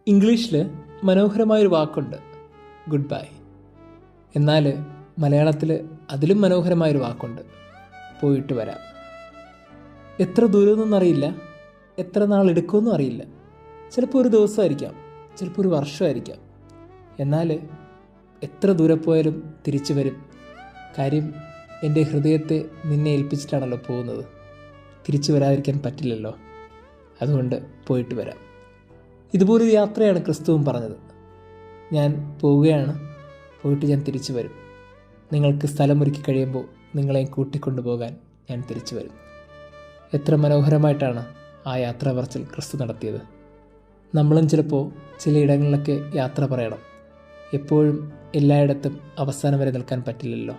ഇംഗ്ലീഷിൽ മനോഹരമായൊരു വാക്കുണ്ട്, ഗുഡ് ബൈ. എന്നാൽ മലയാളത്തിൽ അതിലും മനോഹരമായൊരു വാക്കുണ്ട്, പോയിട്ട് വരാം. എത്ര ദൂരമൊന്നും അറിയില്ല, എത്ര നാളെടുക്കുമെന്നും അറിയില്ല. ചിലപ്പോൾ ഒരു ദിവസമായിരിക്കാം, ചിലപ്പോൾ ഒരു വർഷമായിരിക്കാം. എന്നാൽ എത്ര ദൂരെ പോയാലും തിരിച്ചു വരും. കാര്യം എൻ്റെ ഹൃദയത്തെ നിന്നെ ഏൽപ്പിച്ചിട്ടാണല്ലോ പോകുന്നത്. തിരിച്ചു വരാതിരിക്കാൻ പറ്റില്ലല്ലോ. അതുകൊണ്ട് പോയിട്ട് വരാം. ഇതുപോലൊരു യാത്രയാണ് ക്രിസ്തുവും പറഞ്ഞത്. ഞാൻ പോവുകയാണ്, പോയിട്ട് ഞാൻ തിരിച്ചു വരും. നിങ്ങൾക്ക് സ്ഥലമൊരുക്കി കഴിയുമ്പോൾ നിങ്ങളെയും കൂട്ടിക്കൊണ്ടുപോകാൻ ഞാൻ തിരിച്ചു വരും. എത്ര മനോഹരമായിട്ടാണ് ആ യാത്രാ പറച്ചിൽ ക്രിസ്തു നടത്തിയത്. നമ്മളും ചിലപ്പോൾ ചിലയിടങ്ങളിലൊക്കെ യാത്ര പറയണം. എപ്പോഴും എല്ലായിടത്തും അവസാനം വരെ നിൽക്കാൻ പറ്റില്ലല്ലോ.